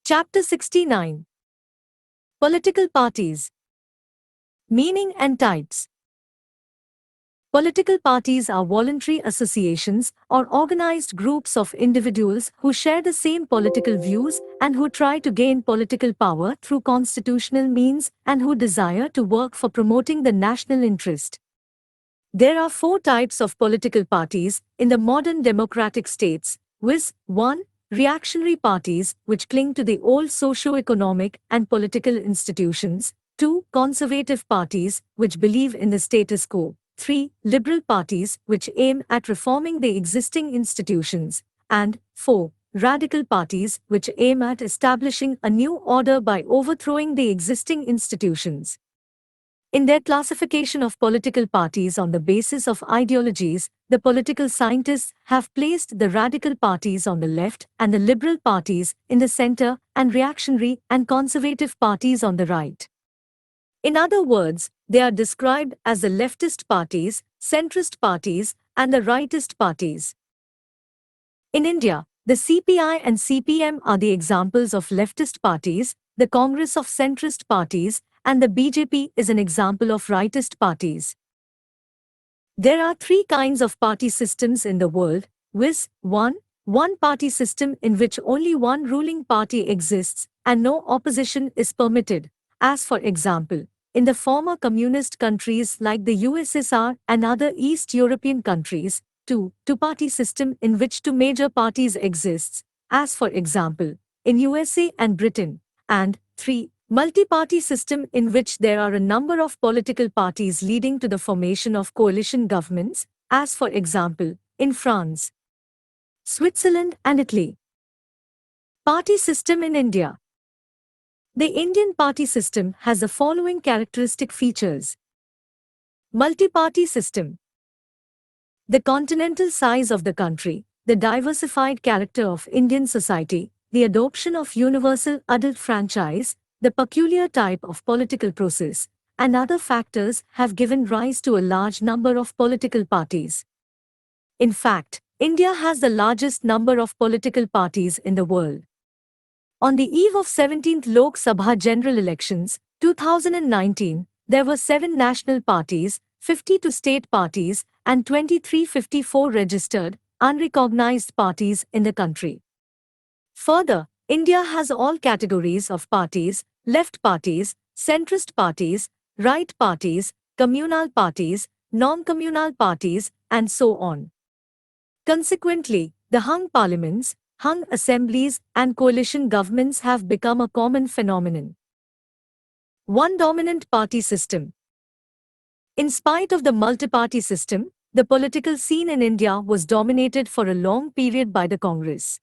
Chapter 69. Political Parties. Meaning and Types. Political parties are voluntary associations or organized groups of individuals who share the same political views and who try to gain political power through constitutional means and who desire to work for promoting the national interest. There are four types of political parties in the modern democratic states, viz. 1. Reactionary parties, which cling to the old socio-economic and political institutions. 2. Conservative parties, which believe in the status quo. 3. Liberal parties, which aim at reforming the existing institutions. And 4. Radical parties, which aim at establishing a new order by overthrowing the existing institutions. In their classification of political parties on the basis of ideologies, the political scientists have placed the radical parties on the left and the liberal parties in the center and reactionary and conservative parties on the right. In other words, they are described as the leftist parties, centrist parties, and the rightist parties. In India, the CPI and CPM are the examples of leftist parties, the Congress of centrist parties, and the BJP is an example of rightist parties. There are three kinds of party systems in the world, viz. 1. One-party system in which only one ruling party exists and no opposition is permitted, as for example, in the former communist countries like the USSR and other East European countries. 2. Two-party system in which two major parties exists, as for example, in USA and Britain. And 3. Multi-party system in which there are a number of political parties leading to the formation of coalition governments, as for example, in France, Switzerland and Italy. Party system in India. The Indian party system has the following characteristic features. Multi-party system. The continental size of the country, the diversified character of Indian society, the adoption of universal adult franchise, the peculiar type of political process, and other factors have given rise to a large number of political parties. In fact, India has the largest number of political parties in the world. On the eve of 17th Lok Sabha general elections, 2019, there were 7 national parties, 52 state parties, and 2354 registered, unrecognized parties in the country. Further, India has all categories of parties, left parties, centrist parties, right parties, communal parties, non-communal parties, and so on. Consequently, the hung parliaments, hung assemblies, and coalition governments have become a common phenomenon. One dominant party system. In spite of the multi-party system, the political scene in India was dominated for a long period by the Congress.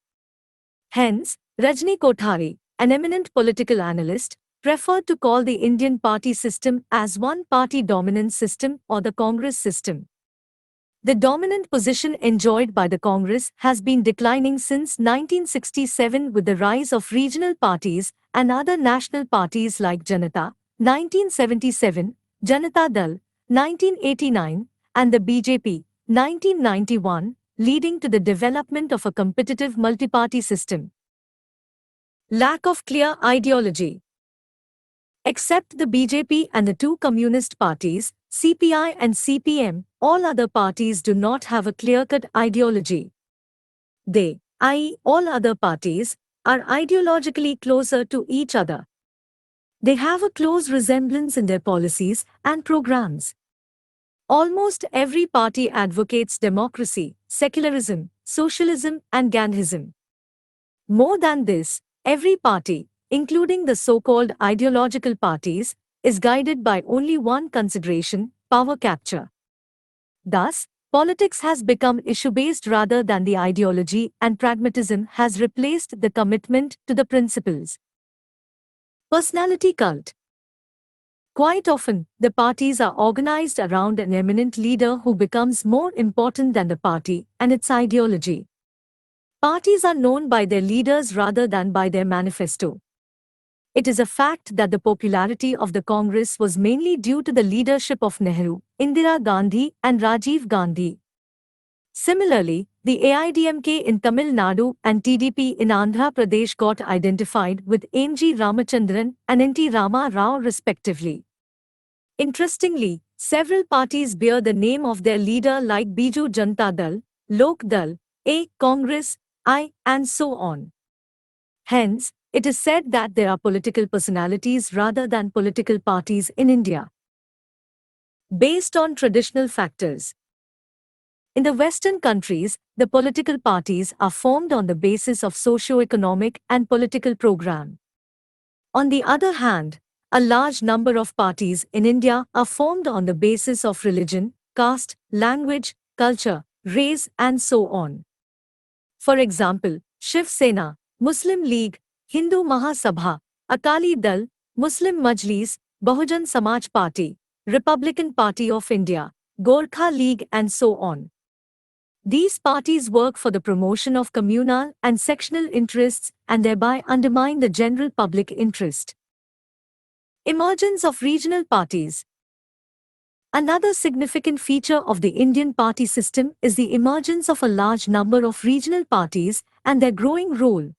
Hence, Rajni Kothari, an eminent political analyst, preferred to call the Indian party system as one-party dominant system or the Congress system. The dominant position enjoyed by the Congress has been declining since 1967 with the rise of regional parties and other national parties like Janata, 1977, Janata Dal, 1989, and the BJP, 1991, leading to the development of a competitive multi-party system. Lack of clear ideology. Except the BJP and the two communist parties, CPI and CPM, all other parties do not have a clear-cut ideology. They, i.e., all other parties, are ideologically closer to each other. They have a close resemblance in their policies and programs. Almost every party advocates democracy, secularism, socialism, and Gandhism. More than this, every party, including the so-called ideological parties, is guided by only one consideration: power capture. Thus, politics has become issue-based rather than the ideology, and pragmatism has replaced the commitment to the principles. Personality cult. Quite often, the parties are organized around an eminent leader who becomes more important than the party and its ideology. Parties are known by their leaders rather than by their manifesto. It is a fact that the popularity of the Congress was mainly due to the leadership of Nehru, Indira Gandhi, and Rajiv Gandhi. Similarly, the AIDMK in Tamil Nadu and TDP in Andhra Pradesh got identified with M.G. Ramachandran and N.T. Rama Rao respectively. Interestingly, several parties bear the name of their leader like Biju Janata Dal, Lok Dal, A, Congress, I, and so on. Hence, it is said that there are political personalities rather than political parties in India. Based on traditional factors. In the Western countries, the political parties are formed on the basis of socio-economic and political program. On the other hand, a large number of parties in India are formed on the basis of religion, caste, language, culture, race, and so on. For example, Shiv Sena, Muslim League, Hindu Mahasabha, Akali Dal, Muslim Majlis, Bahujan Samaj Party, Republican Party of India, Gorkha League, and so on. These parties work for the promotion of communal and sectional interests and thereby undermine the general public interest. Emergence of regional parties. Another significant feature of the Indian party system is the emergence of a large number of regional parties and their growing role.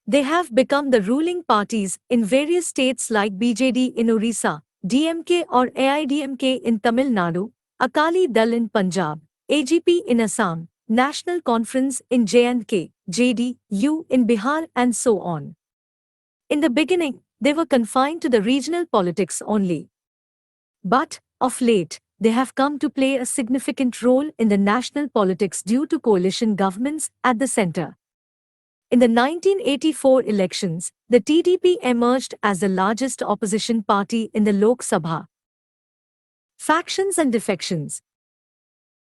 They have become the ruling parties in various states like BJD in Orissa, DMK or AIDMK in Tamil Nadu, Akali Dal in Punjab, AGP in Assam, National Conference in J&K, JDU in Bihar, and so on. In the beginning, they were confined to the regional politics only. But, of late, they have come to play a significant role in the national politics due to coalition governments at the center. In the 1984 elections, the TDP emerged as the largest opposition party in the Lok Sabha. Factions and defections.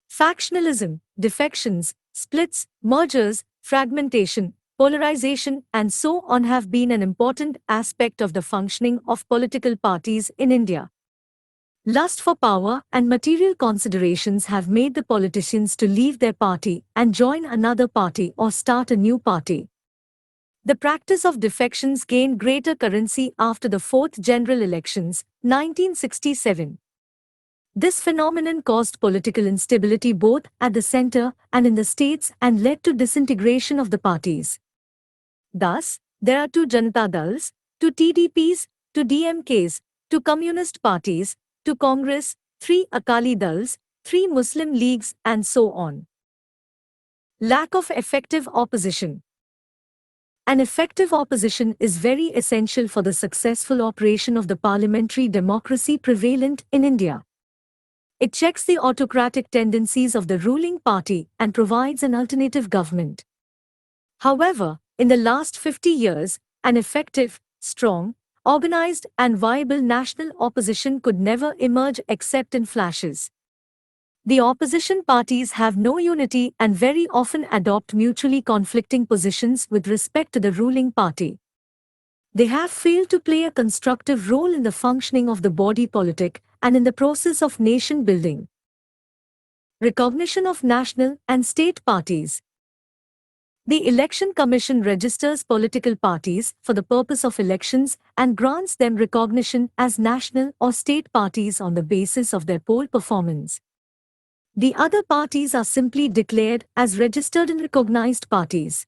Factionalism, defections, splits, mergers, fragmentation, polarization, and so on have been an important aspect of the functioning of political parties in India. Lust for power and material considerations have made the politicians to leave their party and join another party or start a new party. The practice of defections gained greater currency after the fourth general elections, 1967. This phenomenon caused political instability both at the center and in the states and led to disintegration of the parties. Thus, there are two Janata Dals, two TDPs, two DMKs, two Communist parties, two Congress, three Akali Dals, three Muslim leagues, and so on. Lack of effective opposition. An effective opposition is very essential for the successful operation of the parliamentary democracy prevalent in India. It checks the autocratic tendencies of the ruling party and provides an alternative government. However, in the last 50 years, an effective, strong, organized and viable national opposition could never emerge except in flashes. The opposition parties have no unity and very often adopt mutually conflicting positions with respect to the ruling party. They have failed to play a constructive role in the functioning of the body politic and in the process of nation building. Recognition of national and state parties. The Election Commission registers political parties for the purpose of elections and grants them recognition as national or state parties on the basis of their poll performance. The other parties are simply declared as registered and recognized parties.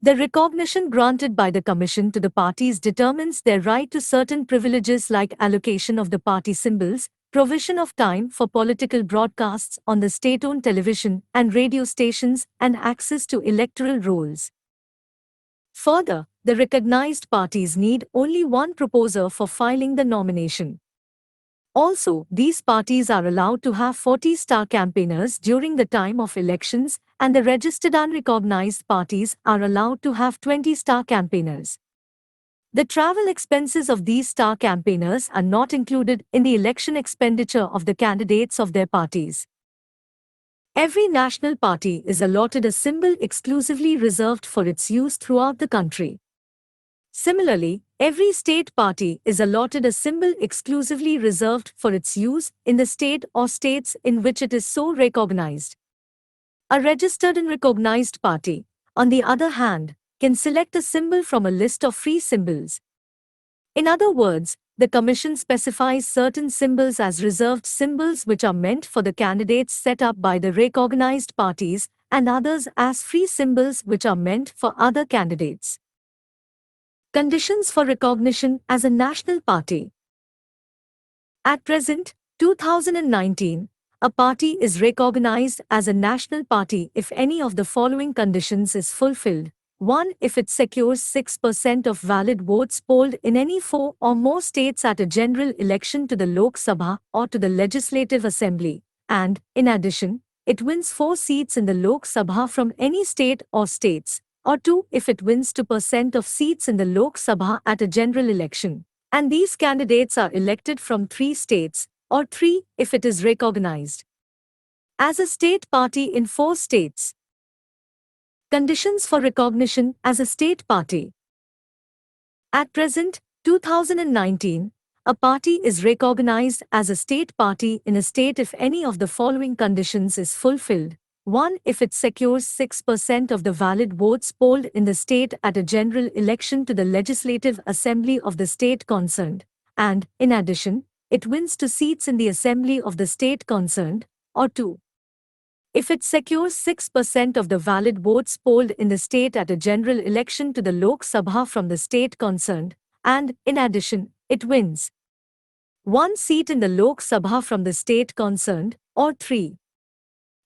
The recognition granted by the Commission to the parties determines their right to certain privileges like allocation of the party symbols, provision of time for political broadcasts on the state-owned television and radio stations, and access to electoral rolls. Further, the recognized parties need only one proposer for filing the nomination. Also, these parties are allowed to have 40 star campaigners during the time of elections, and the registered unrecognized parties are allowed to have 20 star campaigners. The travel expenses of these star campaigners are not included in the election expenditure of the candidates of their parties. Every national party is allotted a symbol exclusively reserved for its use throughout the country. Similarly, every state party is allotted a symbol exclusively reserved for its use in the state or states in which it is so recognized. A registered and recognized party, on the other hand, can select a symbol from a list of free symbols. In other words, The Commission specifies certain symbols as reserved symbols which are meant for the candidates set up by the recognized parties, and others as free symbols which are meant for other candidates. Conditions for recognition as a national party. At present, 2019, a party is recognized as a national party if any of the following conditions is fulfilled. 1. If it secures 6% of valid votes polled in any 4 or more states at a general election to the Lok Sabha or to the Legislative Assembly, and, in addition, it wins 4 seats in the Lok Sabha from any state or states, or 2. If it wins 2% of seats in the Lok Sabha at a general election, and these candidates are elected from 3 states, or 3. If it is recognized as a state party in 4 states. Conditions for recognition as a state party. At present, 2019, a party is recognized as a state party in a state if any of the following conditions is fulfilled. 1. If it secures 6% of the valid votes polled in the state at a general election to the Legislative Assembly of the state concerned, and, in addition, it wins 2 seats in the Assembly of the state concerned, or 2. If it secures 6% of the valid votes polled in the state at a general election to the Lok Sabha from the state concerned, and, in addition, it wins 1 seat in the Lok Sabha from the state concerned, or 3.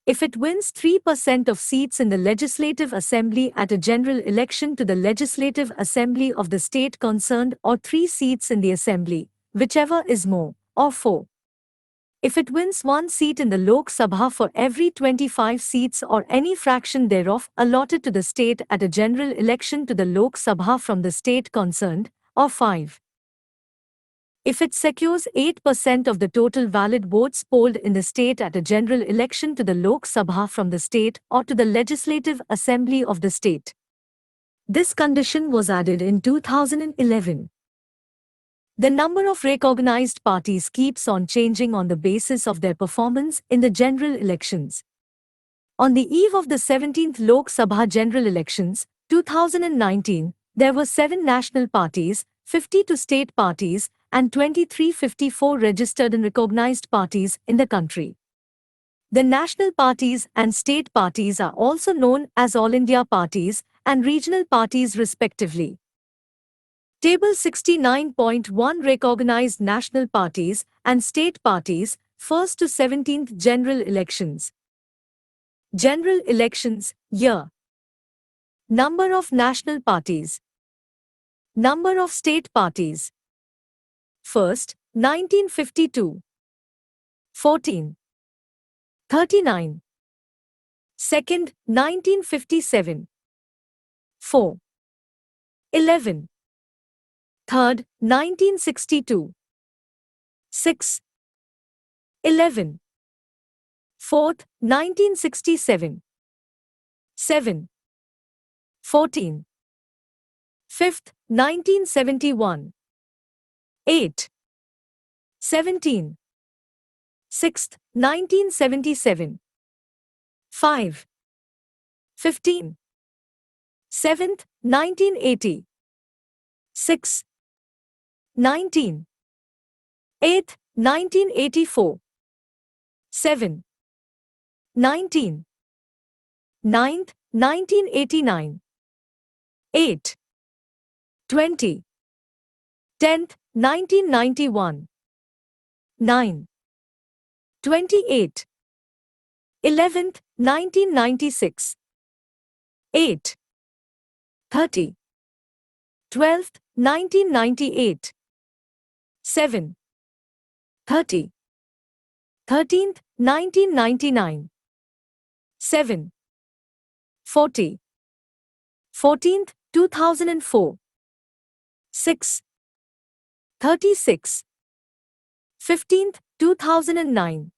If it wins 3% of seats in the Legislative Assembly at a general election to the Legislative Assembly of the state concerned, or 3 seats in the Assembly, whichever is more, or 4. If it wins 1 seat in the Lok Sabha for every 25 seats or any fraction thereof allotted to the state at a general election to the Lok Sabha from the state concerned, or 5. If it secures 8% of the total valid votes polled in the state at a general election to the Lok Sabha from the state or to the Legislative Assembly of the state. This condition was added in 2011. The number of recognized parties keeps on changing on the basis of their performance in the general elections. On the eve of the 17th Lok Sabha general elections, 2019, there were 7 national parties, 52 state parties, and 2354 registered and recognized parties in the country. The national parties and state parties are also known as All India parties and regional parties respectively. Table 69.1 Recognized national parties and state parties, 1st to 17th general elections. General elections, year. Number of national parties. Number of state parties. First, 1952. 14. 39. Second, 1957. 4. 11. Third, 1962. 6. 11. Fourth, 1967. 7. 14. Fifth, 1971. 8. 17. Sixth, 1977. 5. 15. Seventh, 1980. 6. 19. 8th, 1984. 7. 19. 9th, 1989. 8. 20. 10th, 1991. 9. 28. 11th, 1996. 8. 30. 12th, 1998. 7. 30. 13th, 1999. 7. 40. 14th, 2004. 6. 36. 15th, 2009.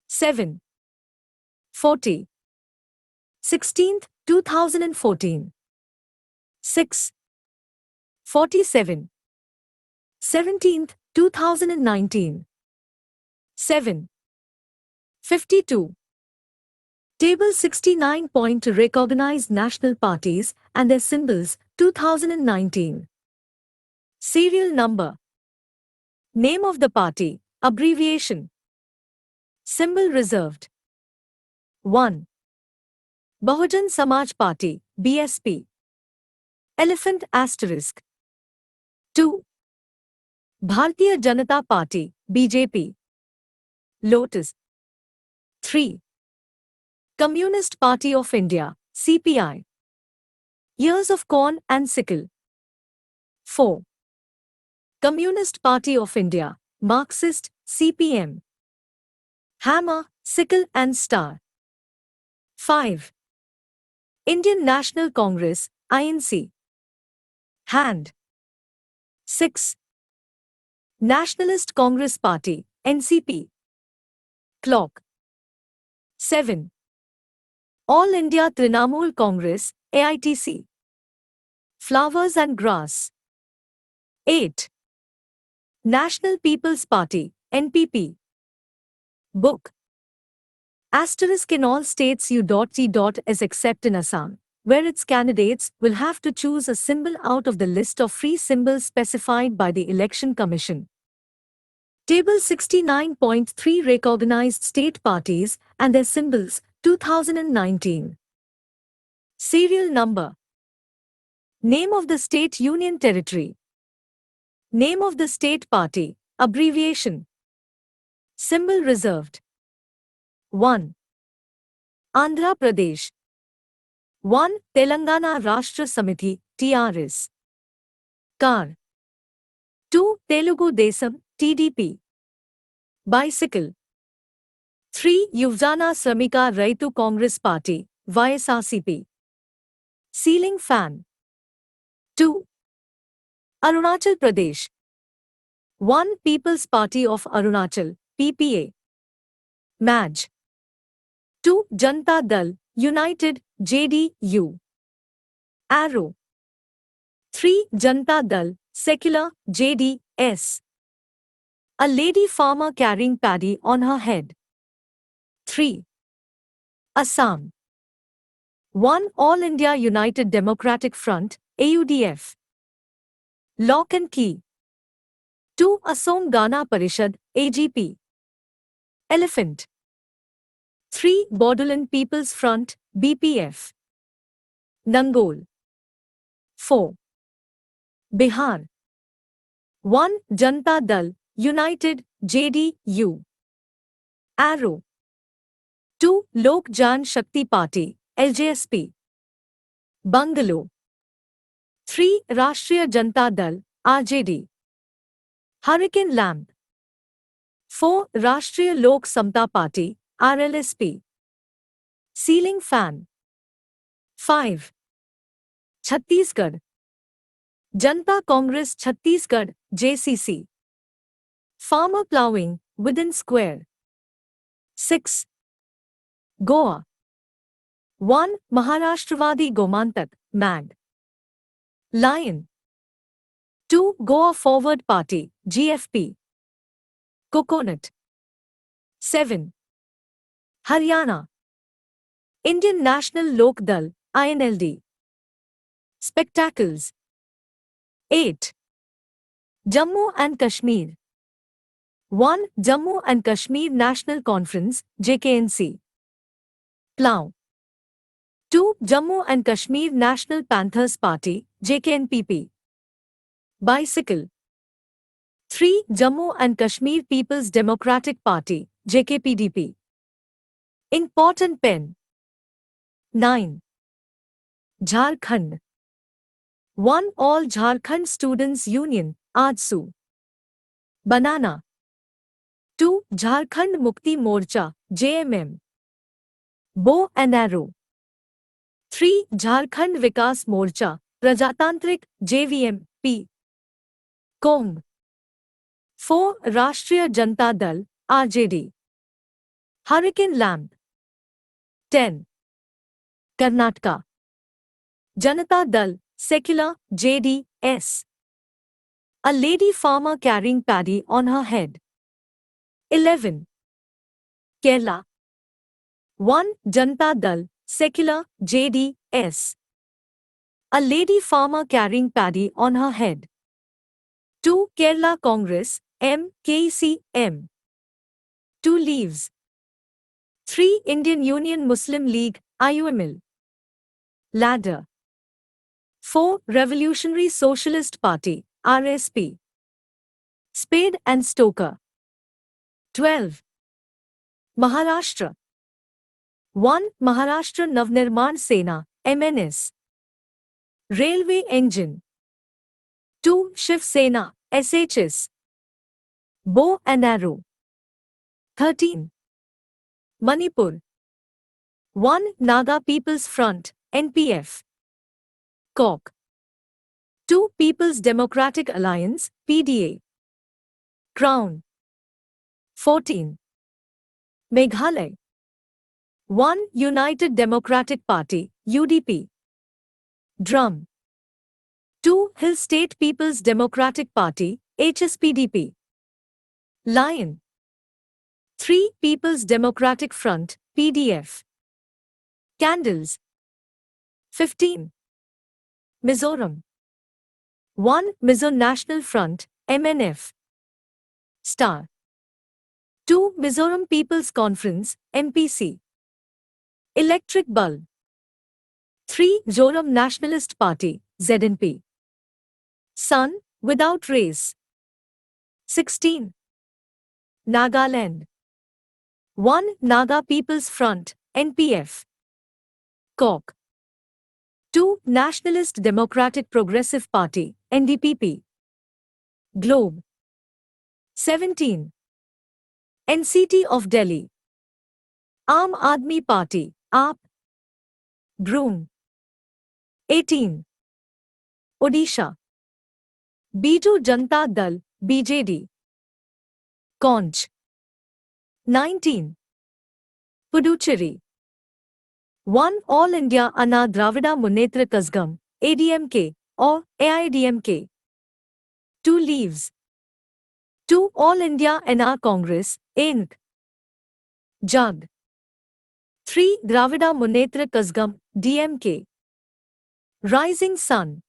7. 40. 16th, 2014. 6. 47. 17th, 2019. 7. 52. Table 69. To recognize national parties and their symbols, 2019. Serial number. Name of the party, abbreviation. Symbol reserved. 1. Bahujan Samaj Party, BSP. Elephant asterisk. 2. Bharatiya Janata Party, BJP. Lotus. 3. Communist Party of India, CPI. Years of corn and sickle. 4. Communist Party of India, Marxist, CPM. Hammer, sickle and star. 5. Indian National Congress, INC. Hand. 6. Nationalist Congress Party, NCP. Clock. 7. All India Trinamool Congress, AITC. Flowers and grass. 8. National People's Party, NPP. Book. Asterisk in all states U.T.S except in Assam, where its candidates will have to choose a symbol out of the list of free symbols specified by the Election Commission. Table 69.3 Recognized state parties and their symbols, 2019. Serial number. Name of the state union territory. Name of the state party, abbreviation. Symbol reserved. 1. Andhra Pradesh. 1. Telangana Rashtra Samiti, TRS. Car. 2. Telugu Desam, TDP. Bicycle. 3. Yuvjana Shramika Raitu Congress Party, YSRCP. Ceiling fan. 2. Arunachal Pradesh. 1. People's Party of Arunachal, PPA. Maj. 2. Janata Dal, United, JDU. Arrow. 3. Janata Dal, Secular, JDS. A lady farmer carrying paddy on her head. 3. Assam. 1. All India United Democratic Front, AUDF. Lock and key. 2. Assam Gana Parishad, AGP. Elephant. 3. Bodoland People's Front, BPF. Nangol. 4. Bihar. 1. Janata Dal, United, JDU. Arrow. 2. Lok Jan Shakti Party, LJSP. Bungalow. 3. Rashtriya Janata Dal, RJD. Hurricane lamp. 4. Rashtriya Lok Samta Party, RLSP. Ceiling fan. 5. Chhattisgarh. Janata Congress Chhattisgarh, JCC. Farmer ploughing, within square. 6. Goa. 1. Maharashtravadi Gomantak, MAG. Lion. 2. Goa Forward Party, GFP. Coconut. 7. Haryana. Indian National Lok Dal, INLD. Spectacles. 8. Jammu and Kashmir. 1. Jammu and Kashmir National Conference, JKNC. Plough. 2. Jammu and Kashmir National Panthers Party, JKNPP. Bicycle. 3. Jammu and Kashmir People's Democratic Party, JKPDP. Important pen. 9. Jharkhand. 1. All Jharkhand Students Union, AJSU. Banana. 2. Jharkhand Mukti Morcha, JMM. Bow and arrow. 3. Jharkhand Vikas Morcha, Prajatantrik, JVM, P. Comb. 4. Rashtriya Janata Dal, RJD. Hurricane lamp. 10. Karnataka. Janata Dal, Secular, JDS. A lady farmer carrying paddy on her head. 11. Kerala. 1. Janata Dal, Secular, JDS. A lady farmer carrying paddy on her head. 2. Kerala Congress, KCM. 2 Leaves. 3 Indian Union Muslim League, IUML. Ladder. 4 Revolutionary Socialist Party, RSP. Spade and Stoker. 12 Maharashtra. 1 Maharashtra Navnirman Sena, MNS. Railway Engine. 2 Shiv Sena, SHS. Bow and Arrow. 13 Manipur. 1 Naga People's Front, NPF. COC. 2 People's Democratic Alliance, PDA. Crown. 14 Meghalaya. 1 United Democratic Party, UDP. Drum. 2 Hill State People's Democratic Party, HSPDP. Lion. 3 People's Democratic Front, PDF. Candles. 15 Mizoram. 1 Mizo National Front, MNF. Star. 2 Mizoram People's Conference, MPC. Electric Bulb. 3 Zoram Nationalist Party, ZNP. Sun, without race. 16 Nagaland. 1 Naga People's Front, NPF. COC. 2 Nationalist Democratic Progressive Party, NDPP. Globe. 17 NCT of Delhi. Aam Aadmi Party, AAP. Broom. 18 Odisha. Biju Janata Dal, BJD. Conch. 19 Puducherry. 1 All India Anna Dravida Munnetra Kazhagam, ADMK, or AIDMK. 2 Leaves. 2 All India NR Congress, INC. Jug. 3 Dravida Munnetra Kazhagam, DMK. Rising Sun.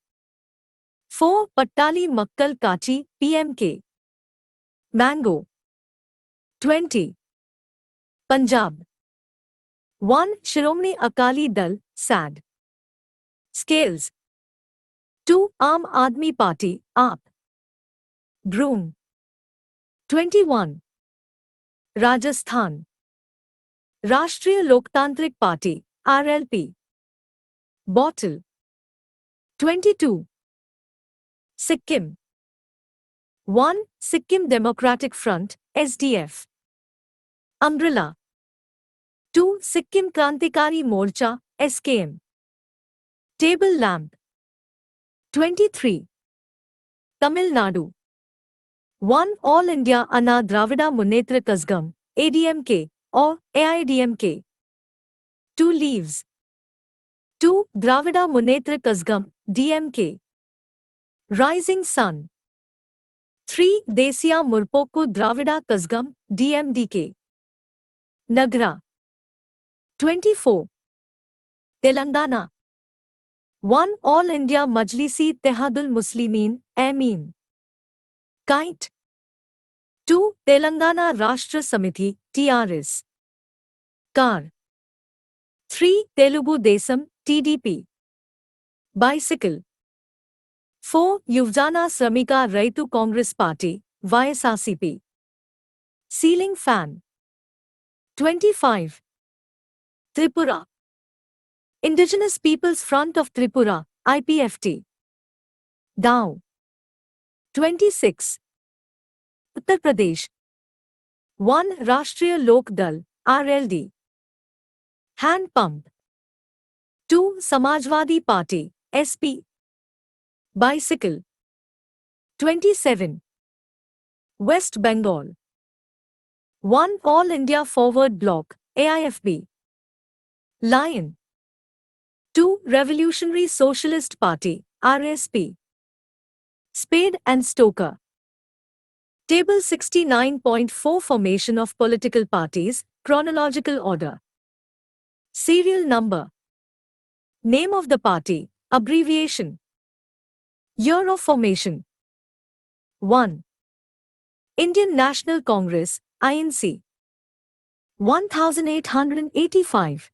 4 Pattali Makkal Kachi, PMK. Mango. 20 Punjab. 1 Shiromani Akali Dal, SAD. Scales. 2 Aam Aadmi Party, AAP. Broom. 21 Rajasthan. Rashtriya Loktantrik Party, RLP. Bottle. 22 Sikkim. 1 Sikkim Democratic Front, SDF. Umbrella. 2 Sikkim Krantikari Morcha, SKM. Table Lamp. 23 Tamil Nadu. 1 All India Anna Dravida Munnetra Kazhagam, ADMK, or AIDMK. 2 Leaves. 2 Dravida Munnetra Kazhagam, DMK. Rising Sun. 3 Desiya Murpokku Dravida Kazhagam, DMDK. Nagra. 24 Telangana. 1 All India Majlisi Ittehadul Muslimin, AMIM. Kite. 2 Telangana Rashtra Samiti, TRS. Car. 3 Telugu Desam, TDP. Bicycle. 4 Yuvjana Shramika Raitu Congress Party, YSRCP. Ceiling fan. 25 Tripura. Indigenous Peoples Front of Tripura, IPFT. DAO. 26 Uttar Pradesh. 1 Rashtriya Lok Dal, RLD. Hand pump. 2 Samajwadi Party, SP. Bicycle. 27 West Bengal. 1 All India Forward Bloc, AIFB. Lion. 2 Revolutionary Socialist Party, RSP. Spade and Stoker. Table 69.4 Formation of political parties, chronological order. Serial number. Name of the party, abbreviation. Year of formation. 1 Indian National Congress, INC, 1885.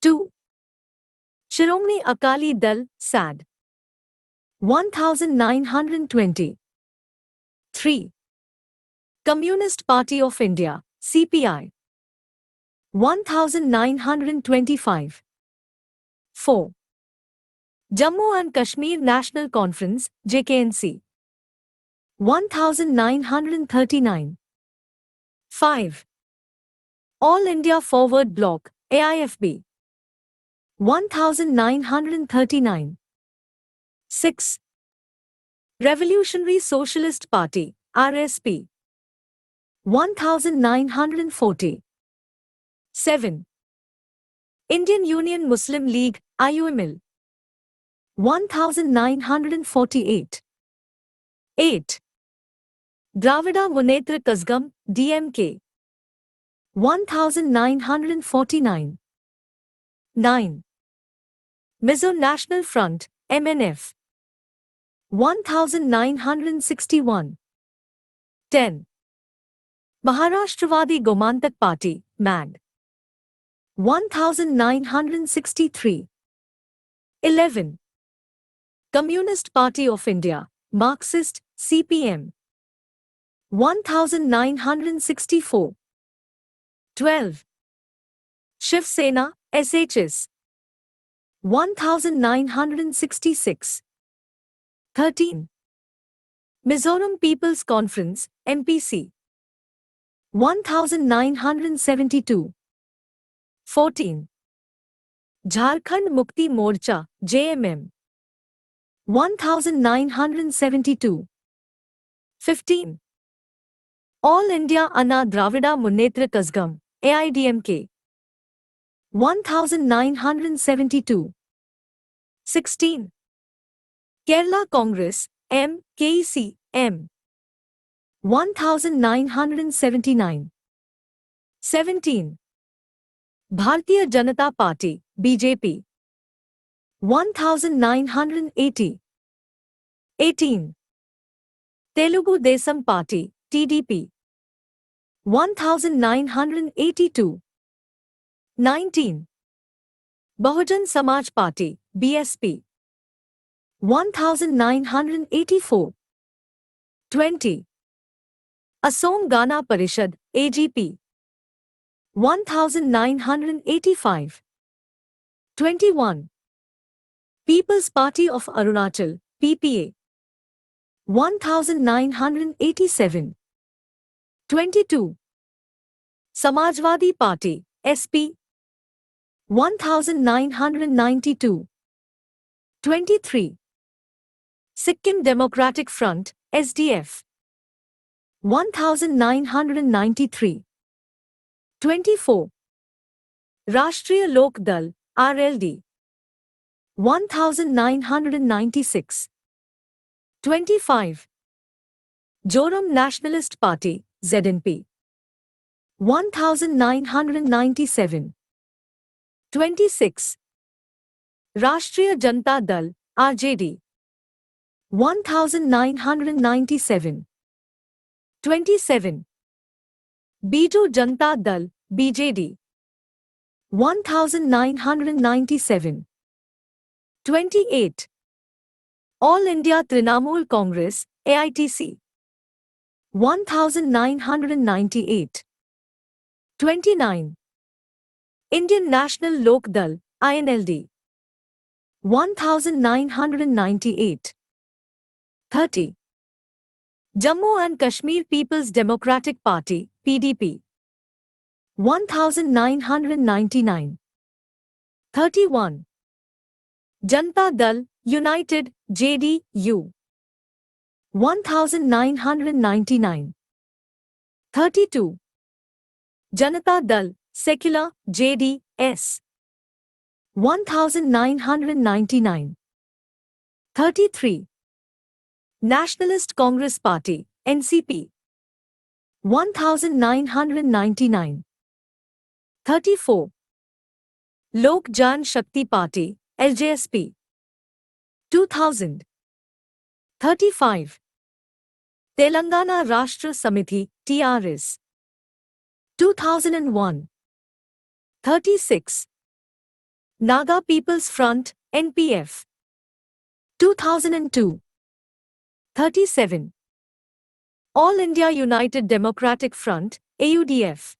2. Shiromani Akali Dal, SAD, 1920. 3. Communist Party of India, CPI, 1925. 4. Jammu and Kashmir National Conference, JKNC, 1939. 5. All India Forward Bloc, AIFB, 1939. 6. Revolutionary Socialist Party, RSP, 1940. 7. Indian Union Muslim League, IUML, 1948. 8. Dravida Munnetra Kazhagam, DMK, 1949. 9. Mizo National Front, MNF, 1961. 10. Maharashtravadi Gomantak Party, MAG, 1963. 11. Communist Party of India, Marxist, CPM, 1964. 12. Shiv Sena, SHS, 1966. 13. Mizoram People's Conference, MPC, 1972. 14. Jharkhand Mukti Morcha, JMM, 1972. 15. All India Anna Dravida Munnetra Kazhagam, AIDMK, 1972. 16. Kerala Congress, MKC, M, 1979. 17. Bharatiya Janata Party, BJP, 1980. 18. Telugu Desam Party, TDP, 1982. 19. Bahujan Samaj Party, BSP, 1984. 20. Assam Gana Parishad, AGP, 1985. 21. People's Party of Arunachal, PPA, 1987. 22. Samajwadi Party, SP, 1992. 23. Sikkim Democratic Front, SDF, 1993. 24. Rashtriya Lok Dal, RLD, 1996. 25. Joram Nationalist Party, ZNP, 1997. 26. Rashtriya Janata Dal, RJD, 1997. 27. Biju Janata Dal, BJD, 1997. 28. All India Trinamool Congress, AITC, 1998. 29. Indian National Lok Dal, INLD, 1998. 30. Jammu and Kashmir People's Democratic Party, PDP, 1999. 31. Janata Dal, United, JDU, 1999. 32. Janata Dal, Secular, JDS, 1999. 33. Nationalist Congress Party, NCP, 1999. 34. Lok Jan Shakti Party, LJSP, 2000. 35. Telangana Rashtra Samiti, TRS. 2001. 36. Naga People's Front, NPF. 2002. 37. All India United Democratic Front, AUDF.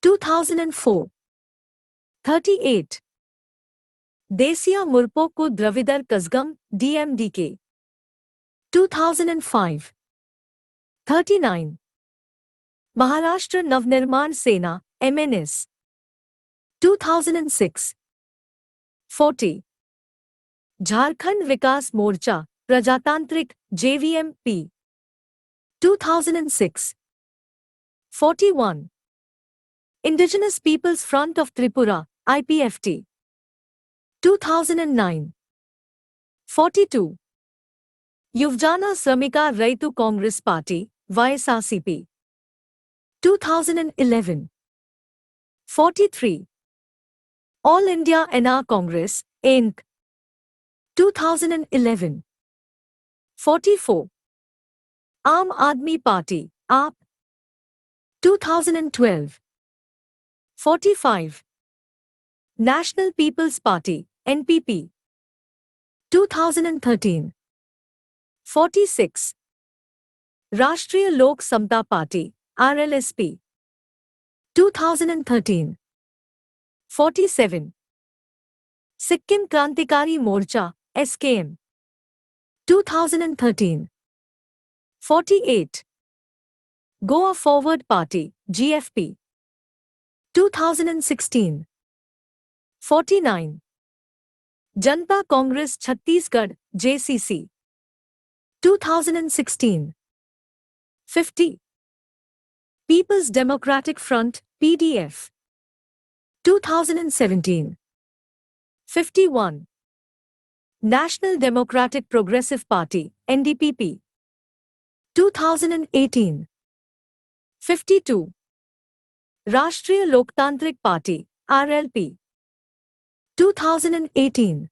2004. 38. Desiya Murpokku Dravidar Kazhagam, DMDK. 2005. 39. Maharashtra Navnirman Sena, MNS. 2006. 40. Jharkhand Vikas Morcha, Prajatantrik, JVM, P. 2006. 41. Indigenous Peoples Front of Tripura, IPFT. 2009. 42. Yuvjana Sramika Raitu Congress Party, YSRCP. 2011. 43. All India NR Congress, Inc. 2011. 44. Aam Aadmi Party, AAP. 2012. 45. National People's Party, NPP. 2013. 46. Rashtriya Lok Samta Party, RLSP. 2013. 47. Sikkim Krantikari Morcha, SKM. 2013. 48. Goa Forward Party, GFP. 2016. 49. Janata Congress Chhattisgarh, JCC. 2016. 50. People's Democratic Front, PDF. 2017. 51. National Democratic Progressive Party, NDPP. 2018. 52. Rashtriya Loktantrik Party, RLP. 2018.